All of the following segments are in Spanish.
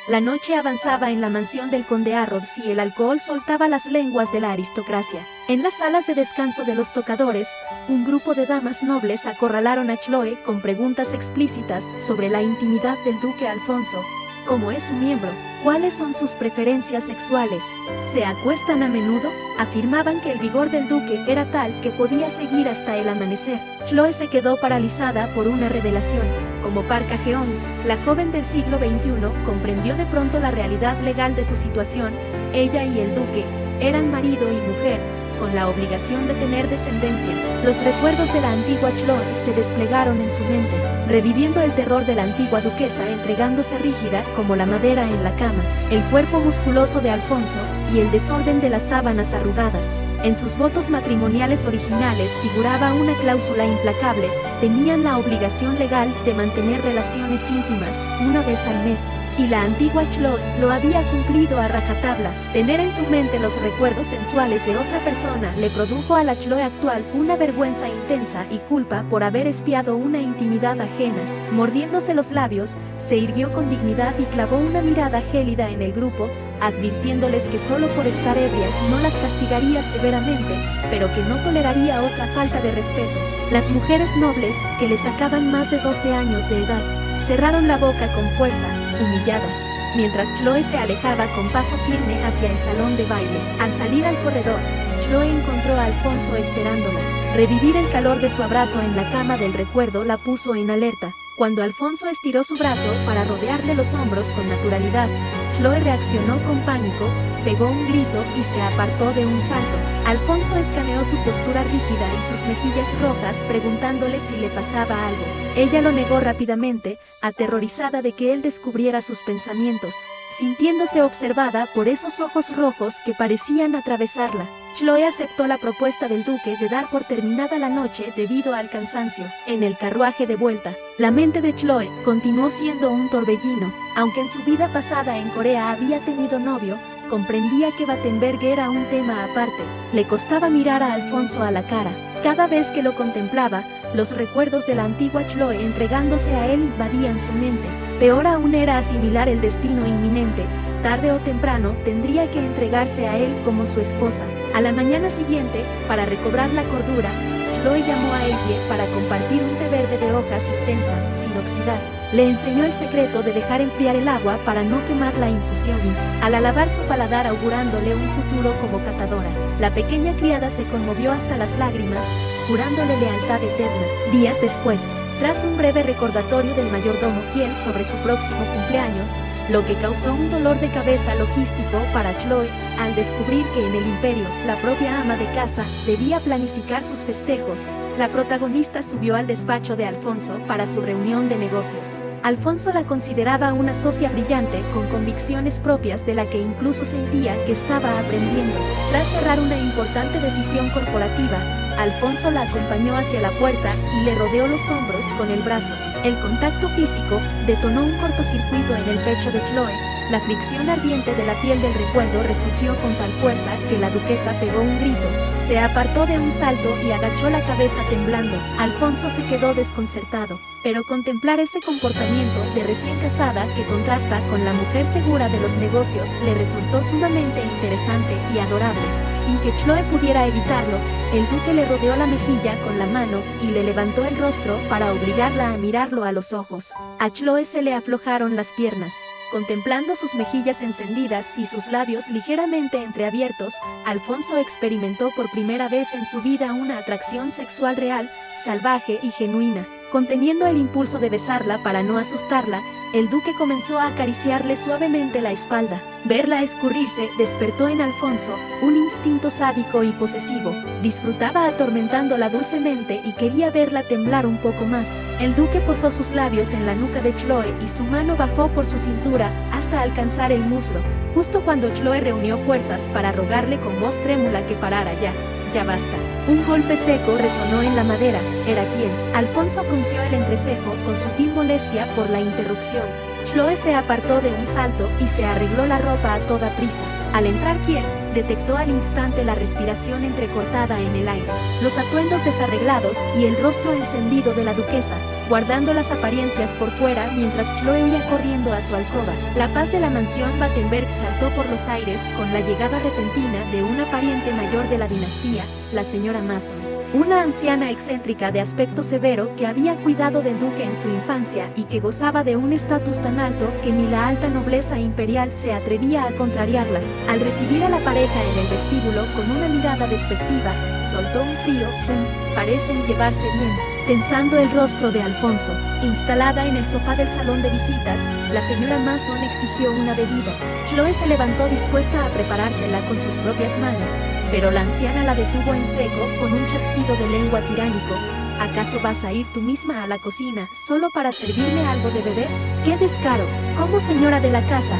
La noche avanzaba en la mansión del conde Arrods y el alcohol soltaba las lenguas de la aristocracia. En las salas de descanso de los tocadores, un grupo de damas nobles acorralaron a Chloe con preguntas explícitas sobre la intimidad del duque Alfonso. ¿Cómo es su miembro? ¿Cuáles son sus preferencias sexuales? ¿Se acuestan a menudo? Afirmaban que el vigor del duque era tal que podía seguir hasta el amanecer. Chloe se quedó paralizada por una revelación. Como Parca Jeong, la joven del siglo XXI comprendió de pronto la realidad legal de su situación. Ella y el duque eran marido y mujer, con la obligación de tener descendencia. Los recuerdos de la antigua Chloe se desplegaron en su mente, reviviendo el terror de la antigua duquesa entregándose rígida como la madera en la cama, el cuerpo musculoso de Alfonso y el desorden de las sábanas arrugadas. En sus votos matrimoniales originales figuraba una cláusula implacable: tenían la obligación legal de mantener relaciones íntimas una vez al mes. Y la antigua Chloe lo había cumplido a rajatabla. Tener en su mente los recuerdos sensuales de otra persona le produjo a la Chloe actual una vergüenza intensa y culpa por haber espiado una intimidad ajena. Mordiéndose los labios, se irguió con dignidad y clavó una mirada gélida en el grupo, advirtiéndoles que solo por estar ebrias no las castigaría severamente, pero que no toleraría otra falta de respeto. Las mujeres nobles, que le sacaban más de 12 años de edad, cerraron la boca con fuerza, humilladas, mientras Chloe se alejaba con paso firme hacia el salón de baile. Al salir al corredor, Chloe encontró a Alfonso esperándola. Revivir el calor de su abrazo en la cama del recuerdo la puso en alerta. Cuando Alfonso estiró su brazo para rodearle los hombros con naturalidad, Chloe reaccionó con pánico, pegó un grito y se apartó de un salto. Alfonso escaneó su postura rígida y sus mejillas rojas preguntándole si le pasaba algo. Ella lo negó rápidamente, aterrorizada de que él descubriera sus pensamientos, sintiéndose observada por esos ojos rojos que parecían atravesarla. Chloe aceptó la propuesta del duque de dar por terminada la noche debido al cansancio. En el carruaje de vuelta, la mente de Chloe continuó siendo un torbellino. Aunque en su vida pasada en Corea había tenido novio, comprendía que Battenberg era un tema aparte. Le costaba mirar a Alfonso a la cara. Cada vez que lo contemplaba, los recuerdos de la antigua Chloe entregándose a él invadían su mente. Peor aún era asimilar el destino inminente. Tarde o temprano tendría que entregarse a él como su esposa. A la mañana siguiente, para recobrar la cordura, Chloe llamó a Ellie para compartir un té verde de hojas intensas, sin oxidar. Le enseñó el secreto de dejar enfriar el agua para no quemar la infusión y, al alabar su paladar augurándole un futuro como catadora, la pequeña criada se conmovió hasta las lágrimas, jurándole lealtad eterna. Días después, tras un breve recordatorio del mayordomo Kiel sobre su próximo cumpleaños, lo que causó un dolor de cabeza logístico para Chloe, al descubrir que en el imperio, la propia ama de casa debía planificar sus festejos, la protagonista subió al despacho de Alfonso para su reunión de negocios. Alfonso la consideraba una socia brillante con convicciones propias de la que incluso sentía que estaba aprendiendo. Tras cerrar una importante decisión corporativa, Alfonso la acompañó hacia la puerta y le rodeó los hombros con el brazo. El contacto físico detonó un cortocircuito en el pecho de Chloe. La fricción ardiente de la piel del recuerdo resurgió con tal fuerza que la duquesa pegó un grito. Se apartó de un salto y agachó la cabeza temblando. Alfonso se quedó desconcertado, pero contemplar ese comportamiento de recién casada que contrasta con la mujer segura de los negocios le resultó sumamente interesante y adorable. Sin que Chloe pudiera evitarlo, el duque le rodeó la mejilla con la mano y le levantó el rostro para obligarla a mirarlo a los ojos. A Chloe se le aflojaron las piernas. Contemplando sus mejillas encendidas y sus labios ligeramente entreabiertos, Alfonso experimentó por primera vez en su vida una atracción sexual real, salvaje y genuina. Conteniendo el impulso de besarla para no asustarla, el duque comenzó a acariciarle suavemente la espalda. Verla escurrirse despertó en Alfonso un instinto sádico y posesivo. Disfrutaba atormentándola dulcemente y quería verla temblar un poco más. El duque posó sus labios en la nuca de Chloe y su mano bajó por su cintura hasta alcanzar el muslo. Justo cuando Chloe reunió fuerzas para rogarle con voz trémula que parara ya. Ya basta. Un golpe seco resonó en la madera. ¿Era quién? Alfonso frunció el entrecejo con sutil molestia por la interrupción. Chloe se apartó de un salto y se arregló la ropa a toda prisa. Al entrar Kiel, detectó al instante la respiración entrecortada en el aire, los atuendos desarreglados y el rostro encendido de la duquesa. guardando las apariencias por fuera mientras Chloe huía corriendo a su alcoba. La paz de la mansión Battenberg saltó por los aires con la llegada repentina de una pariente mayor de la dinastía, la señora Mason. Una anciana excéntrica de aspecto severo que había cuidado del duque en su infancia y que gozaba de un estatus tan alto que ni la alta nobleza imperial se atrevía a contrariarla. Al recibir a la pareja en el vestíbulo con una mirada despectiva, soltó un frío parecen llevarse bien, tensando el rostro de Alfonso. Instalada en el sofá del salón de visitas, la señora Mason exigió una bebida. Chloe se levantó dispuesta a preparársela con sus propias manos, pero la anciana la detuvo en seco con un chasquido de lengua tiránico. ¿Acaso vas a ir tú misma a la cocina solo para servirme algo de beber? ¡Qué descaro! Como señora de la casa,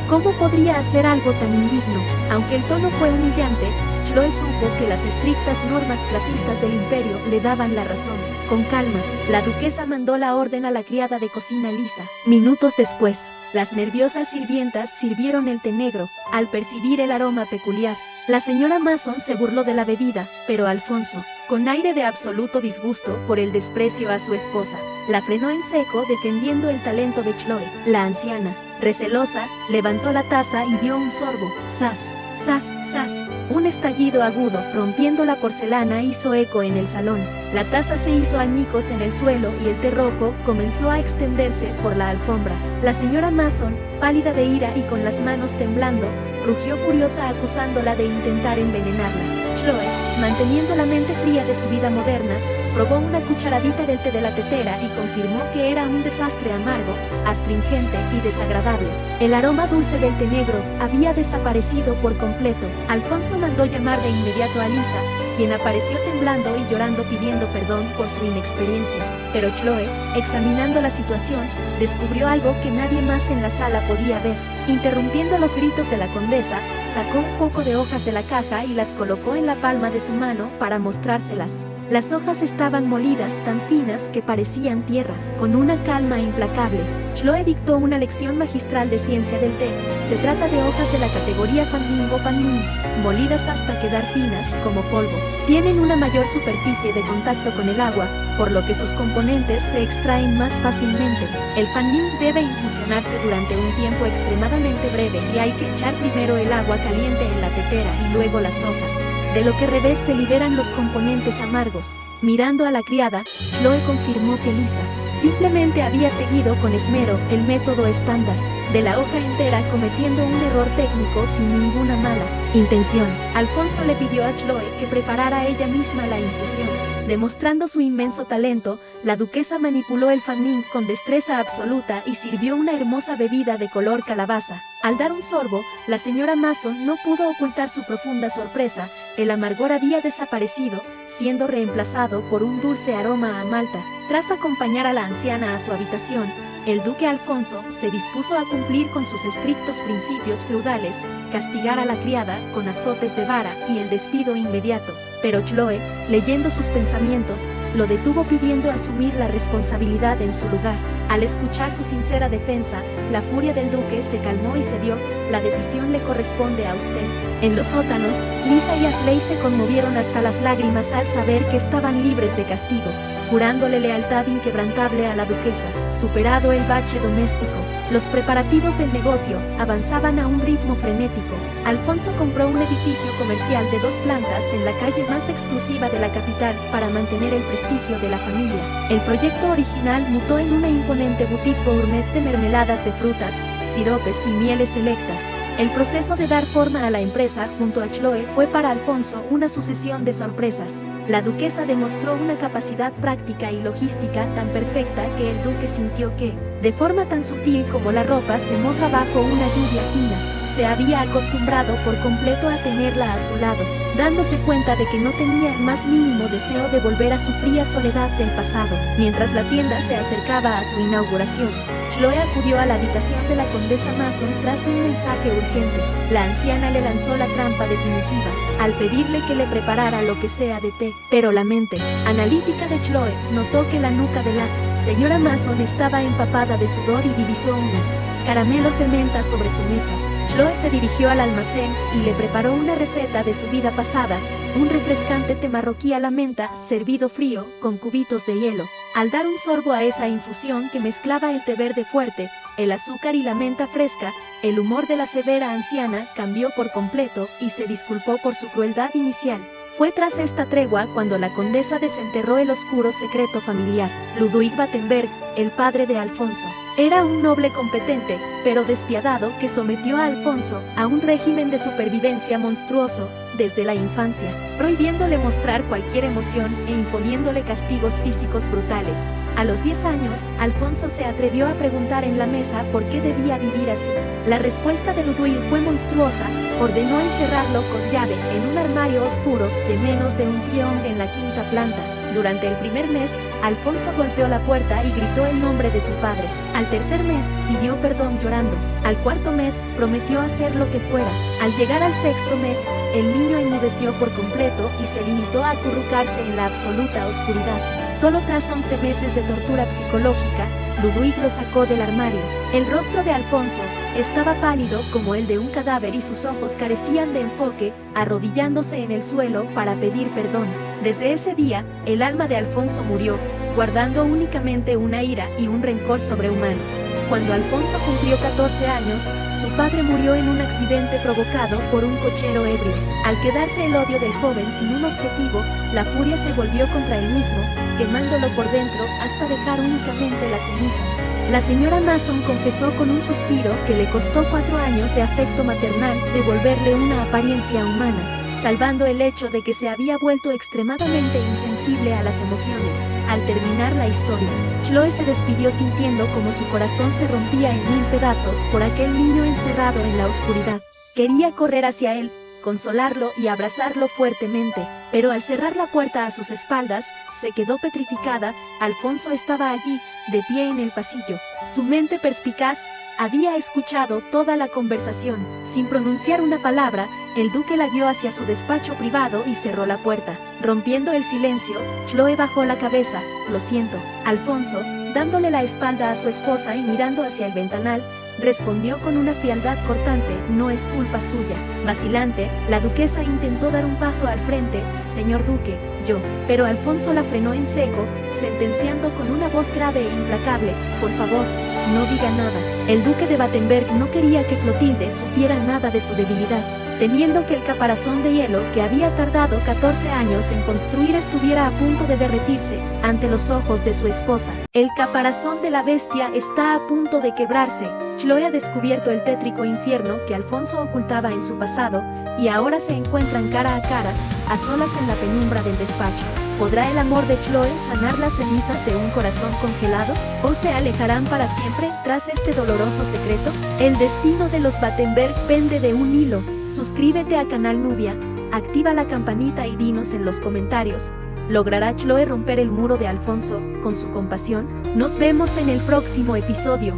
¿cómo podría hacer algo tan indigno? Aunque el tono fue humillante, Chloe supo que las estrictas normas clasistas del imperio le daban la razón. Con calma, la duquesa mandó la orden a la criada de cocina Lisa. Minutos después, las nerviosas sirvientas sirvieron el té negro. Al percibir el aroma peculiar, la señora Mason se burló de la bebida, pero Alfonso, con aire de absoluto disgusto por el desprecio a su esposa, la frenó en seco defendiendo el talento de Chloe. La anciana, recelosa, levantó la taza y dio un sorbo. ¡Zas! ¡Zas! ¡Zas! Un estallido agudo, rompiendo la porcelana, hizo eco en el salón. La taza se hizo añicos en el suelo y el té rojo comenzó a extenderse por la alfombra. La señora Mason, pálida de ira y con las manos temblando, rugió furiosa acusándola de intentar envenenarla. Chloe, manteniendo la mente fría de su vida moderna, probó una cucharadita del té de la tetera y confirmó que era un desastre amargo, astringente y desagradable. El aroma dulce del té negro había desaparecido por completo. Alfonso mandó llamar de inmediato a Lisa, quien apareció temblando y llorando pidiendo perdón por su inexperiencia. Pero Chloe, examinando la situación, descubrió algo que nadie más en la sala podía ver. Interrumpiendo los gritos de la condesa, sacó un poco de hojas de la caja y las colocó en la palma de su mano para mostrárselas. Las hojas estaban molidas tan finas que parecían tierra. Con una calma implacable, Chloe dictó una lección magistral de ciencia del té. Se trata de hojas de la categoría Fanning o Panning, molidas hasta quedar finas como polvo. Tienen una mayor superficie de contacto con el agua, por lo que sus componentes se extraen más fácilmente. El Fanning debe infusionarse durante un tiempo extremadamente breve y hay que echar primero el agua caliente en la tetera y luego las hojas. De lo que revés se liberan los componentes amargos. Mirando a la criada, Chloe confirmó que Lisa simplemente había seguido con esmero el método estándar de la hoja entera, cometiendo un error técnico sin ninguna mala intención. Alfonso le pidió a Chloe que preparara ella misma la infusión. Demostrando su inmenso talento, la duquesa manipuló el Fanning con destreza absoluta y sirvió una hermosa bebida de color calabaza. Al dar un sorbo, la señora Mason no pudo ocultar su profunda sorpresa. El amargor había desaparecido, siendo reemplazado por un dulce aroma a malta. Tras acompañar a la anciana a su habitación, el duque Alfonso se dispuso a cumplir con sus estrictos principios feudales, castigar a la criada con azotes de vara y el despido inmediato. Pero Chloe, leyendo sus pensamientos, lo detuvo pidiendo asumir la responsabilidad en su lugar. Al escuchar su sincera defensa, la furia del duque se calmó y cedió. La decisión le corresponde a usted. En los sótanos, Lisa y Ashley se conmovieron hasta las lágrimas al saber que estaban libres de castigo, jurándole lealtad inquebrantable a la duquesa. Superado el bache doméstico, los preparativos del negocio avanzaban a un ritmo frenético. Alfonso compró un edificio comercial de 2 plantas en la calle más exclusiva de la capital para mantener el prestigio de la familia. El proyecto original mutó en una imponente boutique gourmet de mermeladas de frutas, siropes y mieles selectas. El proceso de dar forma a la empresa junto a Chloe fue para Alfonso una sucesión de sorpresas. La duquesa demostró una capacidad práctica y logística tan perfecta que el duque sintió que, de forma tan sutil como la ropa se moja bajo una lluvia fina, se había acostumbrado por completo a tenerla a su lado, dándose cuenta de que no tenía el más mínimo deseo de volver a su fría soledad del pasado. Mientras la tienda se acercaba a su inauguración, Chloe acudió a la habitación de la condesa Mason tras un mensaje urgente. La anciana le lanzó la trampa definitiva, al pedirle que le preparara lo que sea de té. Pero la mente analítica de Chloe notó que la nuca de la señora Mason estaba empapada de sudor y divisó unos caramelos de menta sobre su mesa. Chloe se dirigió al almacén y le preparó una receta de su vida pasada, un refrescante té marroquí a la menta, servido frío, con cubitos de hielo. Al dar un sorbo a esa infusión que mezclaba el té verde fuerte, el azúcar y la menta fresca, el humor de la severa anciana cambió por completo y se disculpó por su crueldad inicial. Fue tras esta tregua cuando la condesa desenterró el oscuro secreto familiar. Ludwig Battenberg, el padre de Alfonso, era un noble competente, pero despiadado que sometió a Alfonso a un régimen de supervivencia monstruoso desde la infancia, prohibiéndole mostrar cualquier emoción e imponiéndole castigos físicos brutales. A los 10 años, Alfonso se atrevió a preguntar en la mesa por qué debía vivir así. La respuesta de Ludwig fue monstruosa. Ordenó encerrarlo con llave en un armario oscuro de menos de un pie en la 5ª planta. Durante el primer mes, Alfonso golpeó la puerta y gritó el nombre de su padre. Al tercer mes, pidió perdón llorando. Al cuarto mes, prometió hacer lo que fuera. Al llegar al sexto mes, el niño enmudeció por completo y se limitó a acurrucarse en la absoluta oscuridad. Solo tras 11 meses de tortura psicológica, Ludwig lo sacó del armario. El rostro de Alfonso estaba pálido como el de un cadáver y sus ojos carecían de enfoque, arrodillándose en el suelo para pedir perdón. Desde ese día, el alma de Alfonso murió, guardando únicamente una ira y un rencor sobrehumanos. Cuando Alfonso cumplió 14 años, su padre murió en un accidente provocado por un cochero ebrio. Al quedarse el odio del joven sin un objetivo, la furia se volvió contra él mismo, quemándolo por dentro hasta dejar únicamente las cenizas. La señora Mason confesó con un suspiro que le costó 4 años de afecto maternal devolverle una apariencia humana, salvando el hecho de que se había vuelto extremadamente insensible a las emociones. Al terminar la historia, Chloe se despidió sintiendo como su corazón se rompía en 1000 pedazos por aquel niño encerrado en la oscuridad. Quería correr hacia él, consolarlo y abrazarlo fuertemente, pero al cerrar la puerta a sus espaldas, se quedó petrificada. Alfonso estaba allí, de pie en el pasillo. Su mente perspicaz había escuchado toda la conversación. Sin pronunciar una palabra, el duque la guió hacia su despacho privado y cerró la puerta. Rompiendo el silencio, Chloe bajó la cabeza. «Lo siento». Alfonso, dándole la espalda a su esposa y mirando hacia el ventanal, respondió con una frialdad cortante: «No es culpa suya». Vacilante, la duquesa intentó dar un paso al frente: «Señor duque, yo». Pero Alfonso la frenó en seco, sentenciando con una voz grave e implacable: «Por favor, no diga nada». El duque de Battenberg no quería que Clotilde supiera nada de su debilidad, temiendo que el caparazón de hielo que había tardado 14 años en construir estuviera a punto de derretirse ante los ojos de su esposa. El caparazón de la bestia está a punto de quebrarse. Chloe ha descubierto el tétrico infierno que Alfonso ocultaba en su pasado, y ahora se encuentran cara a cara, a solas en la penumbra del despacho. ¿Podrá el amor de Chloe sanar las cenizas de un corazón congelado? ¿O se alejarán para siempre tras este doloroso secreto? El destino de los Battenberg pende de un hilo. Suscríbete a Canal Nubia, activa la campanita y dinos en los comentarios: ¿logrará Chloe romper el muro de Alfonso con su compasión? Nos vemos en el próximo episodio.